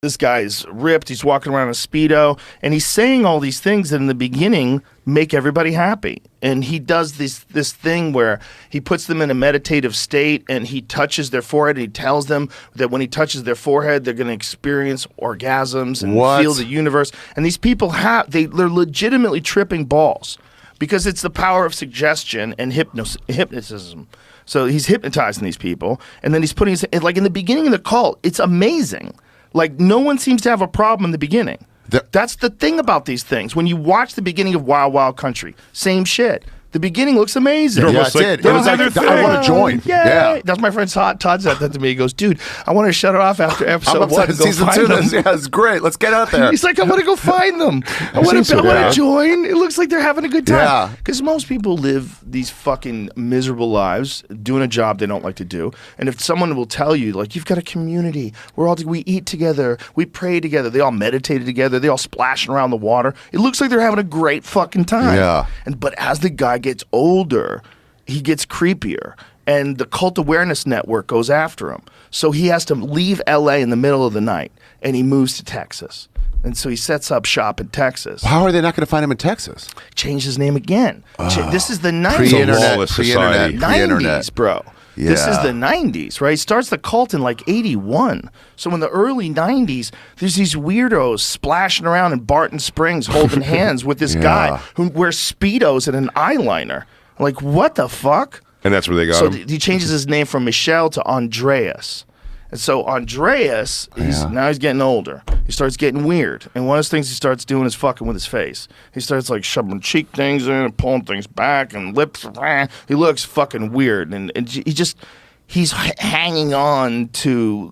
This guy's ripped. He's walking around in a Speedo, and he's saying all these things that in the beginning make everybody happy. And he does this thing where he puts them in a meditative state, and he touches their forehead, and he tells them that when he touches their forehead, they're going to experience orgasms and feel the universe. And these people they're legitimately tripping balls because it's the power of suggestion and hypnotism. So he's hypnotizing these people, and then he's putting like in the beginning of the cult, it's amazing. Like, no one seems to have a problem in the beginning. That's the thing about these things. When you watch the beginning of Wild Wild Country, same shit. The beginning looks amazing. Yeah, it did. It was like, I want to join. Yeah. That's my friend Todd said that to me. He goes, dude, I want to shut it off after episode 1 and go season find 2. them. Yeah, it's great. Let's get out there. He's like, I want to go find them. I want to join. It looks like they're having a good time. Yeah. Because most people live these fucking miserable lives doing a job they don't like to do. And if someone will tell you, like, you've got a community. We eat together. We pray together. They all meditated together. They all splashing around the water. It looks like they're having a great fucking time. Yeah. But as the guy gets older, he gets creepier, and the Cult Awareness Network goes after him. So he has to leave L.A. in the middle of the night, and he moves to Texas. And so he sets up shop in Texas. How are they not going to find him in Texas? Change his name again. This is the 90s. Pre-internet. 90s, bro. Yeah. This is the 90s, right? He starts the cult in like 81. So in the early 90s, there's these weirdos splashing around in Barton Springs holding hands with this guy who wears Speedos and an eyeliner. Like, what the fuck? And that's where they got him? So he changes his name from Michelle to Andreas. And so Andreas, now he's getting older. He starts getting weird. And one of the things he starts doing is fucking with his face. He starts like shoving cheek things in and pulling things back and lips. He looks fucking weird. And he's hanging on to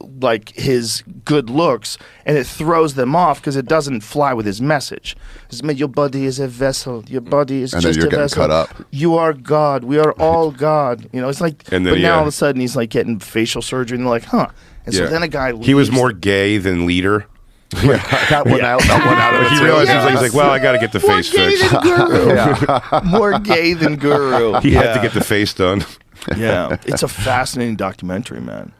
like his good looks, and it throws them off because it doesn't fly with his message. Your body is a vessel. Your body is just a vessel. And then you're getting cut up. You are God. We are all God. You know, it's like, but now all of a sudden he's like getting facial surgery, and they're like, huh. And so then a guy leaves. He was more gay than leader. Got one out of it. He realized he's like, well, I got to get the face fixed. More gay than Guru. He had to get the face done. Yeah, it's a fascinating documentary, man.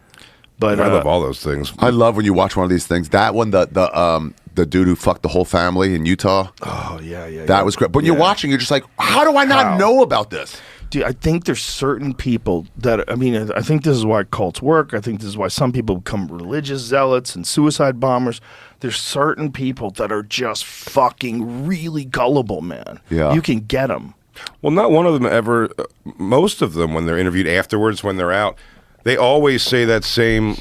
But I love all those things. I love when you watch one of these things. That one, the dude who fucked the whole family in Utah. Oh yeah. That was great. But when you're watching, you're just like, how do I not know about this? Dude, I think there's certain people that, I mean, I think this is why cults work. I think this is why some people become religious zealots and suicide bombers. There's certain people that are just fucking really gullible, man. Yeah. You can get them. Well, not one of them ever, most of them, when they're interviewed afterwards, when they're out, they always say that same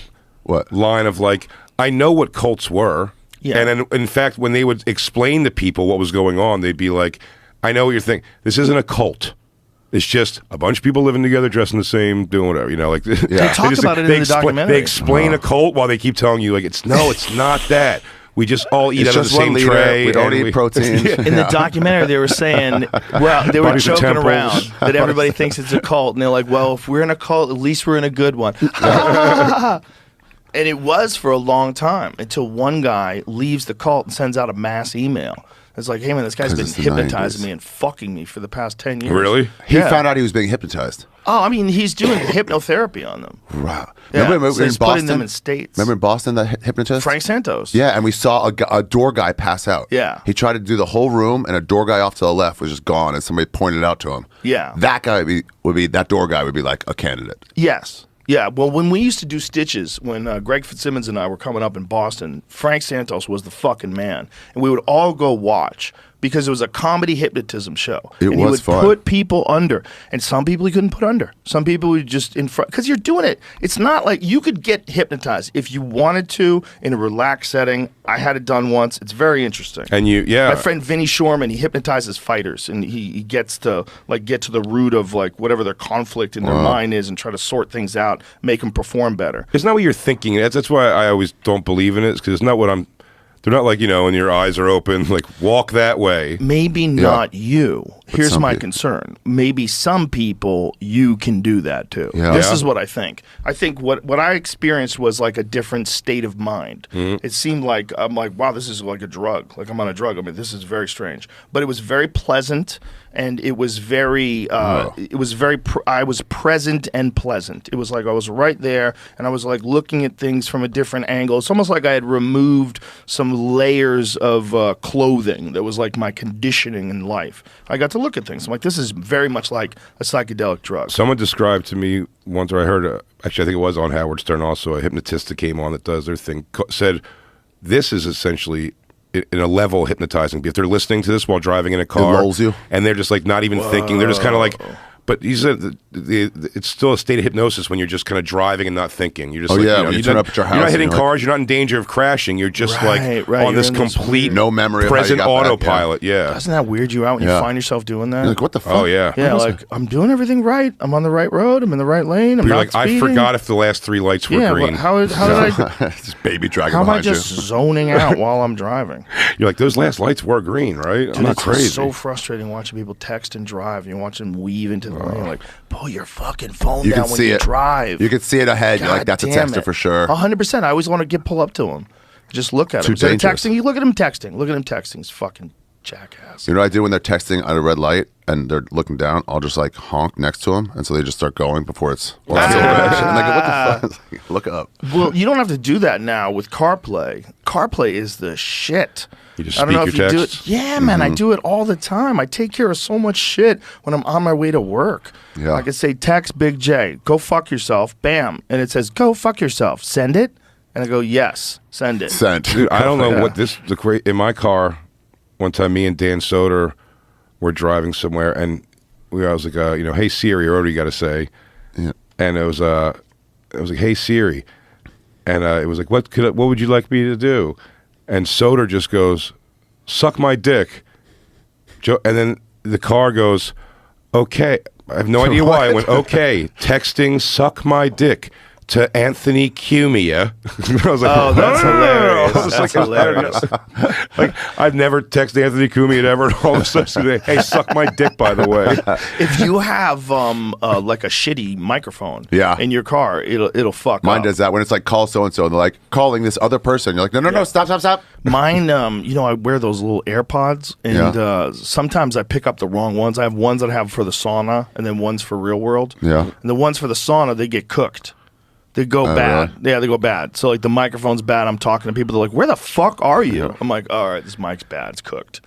line of like, I know what cults were. Yeah. And in fact, when they would explain to people what was going on, they'd be like, I know what you're thinking. This isn't a cult. It's just a bunch of people living together, dressing the same, doing whatever, you know. Like they talk about it in the documentary. They explain a cult while they keep telling you, like, it's not that. We just all eat out of the same tray. We don't eat protein. In the documentary, they were saying, well, they were joking around that everybody thinks it's a cult, and they're like, well, if we're in a cult, at least we're in a good one. And it was for a long time until one guy leaves the cult and sends out a mass email. It's like, hey man, this guy's been hypnotizing me and fucking me for the past 10 years. Really? He found out he was being hypnotized. Oh, I mean, he's doing hypnotherapy on them. Wow. Yeah. Remember So in he's Boston? putting them in states. Remember in Boston, that hypnotist? Frank Santos. Yeah, and we saw a door guy pass out. Yeah. He tried to do the whole room, and a door guy off to the left was just gone, and somebody pointed it out to him. Yeah. That guy that door guy would be like a candidate. Yes. Yeah, well, when we used to do Stitches, when Greg Fitzsimmons and I were coming up in Boston, Frank Santos was the fucking man. And we would all go watch because it was a comedy hypnotism show. And he would put people under. And some people he couldn't put under. Some people would just in front. Because you're doing it. It's not like you could get hypnotized if you wanted to in a relaxed setting. I had it done once. It's very interesting. And my friend Vinny Shorman, he hypnotizes fighters. And he gets to like get to the root of like whatever their conflict in their mind is and try to sort things out, make them perform better. It's not what you're thinking. That's why I always don't believe in it, because it's not what I'm They're not like, when your eyes are open, like walk that way. Maybe not you. Here's my concern. Maybe some people, you can do that too. Yeah. This is what I think. I think what I experienced was like a different state of mind. It seemed like, I'm like, wow, this is like a drug. Like I'm on a drug. I mean, this is very strange. But it was very pleasant, and it was very, I was present and pleasant. It was like I was right there, and I was like looking at things from a different angle. It's almost like I had removed some layers of clothing that was like my conditioning in life. I got to look at things. I'm like, this is very much like a psychedelic drug. Someone described to me once, or I heard, actually I think it was on Howard Stern also, a hypnotist that came on that does their thing, said this is essentially in a level hypnotizing. If they're listening to this while driving in a car, it lulls you, and they're just like not even thinking, they're just kind of like. But he said it's still a state of hypnosis when you're just kind of driving and not thinking. You're just you turn up at your house. You're not hitting cars. You're not in danger of crashing. You're just on this complete no memory, present of how you got autopilot. back, Yeah. Doesn't that weird you out when you find yourself doing that? You're like, what the fuck? Oh yeah. Yeah, like I'm doing everything right. I'm on the right road. I'm in the right lane. I'm you're not like, speeding. I forgot if the last 3 lights were green. How did I? Just baby dragging How am I behind you. just zoning out while I'm driving? You're like, those last lights were green, right? I'm not It's crazy. so frustrating watching people text and drive. You watch them weave into the lane. Like, pull your fucking phone You down can when see you it. drive. You can see it ahead. You're like, that's a texter for sure. 100%. I always want to pull up to him. Just look at him. Too dangerous. Texting. You look at him texting. Look at him texting. He's fucking jackass. You know what I do when they're texting at a red light and they're looking down? I'll just like honk next to them, and so they just start going before it's still red. And they go, what the fuck? Look up. Well, you don't have to do that now with CarPlay. CarPlay is the shit. You just I don't know speak if your you texts? do it. Yeah, man, I do it all the time. I take care of so much shit when I'm on my way to work. Yeah. I can say, text Big J, go fuck yourself, bam. And it says, go fuck yourself, send it. And I go, yes, send it. Sent. Dude, I don't know what this in my car. One time, me and Dan Soder were driving somewhere, and I was like, hey Siri, or whatever you got to say. Yeah. And it was like, hey Siri, and it was like, what would you like me to do? And Soder just goes, suck my dick. And then the car goes, okay. I have no idea why. I went, okay, texting suck my dick to Anthony Cumia. I was like, Oh, that's hilarious. That's hilarious. Like, I've never texted Anthony Cumia ever, and all of a sudden, hey, suck my dick, by the way. If you have like a shitty microphone in your car, it'll fuck Mine up. does that when it's like, call so-and-so, and they're like, calling this other person. You're like, no, stop. Mine, I wear those little AirPods, and sometimes I pick up the wrong ones. I have ones that I have for the sauna, and then ones for real world. Yeah. And the ones for the sauna, they get cooked. They go bad. Really? Yeah, they go bad. So like the microphone's bad. I'm talking to people. They're like, "Where the fuck are you?" I'm like, "All right, this mic's bad. It's cooked."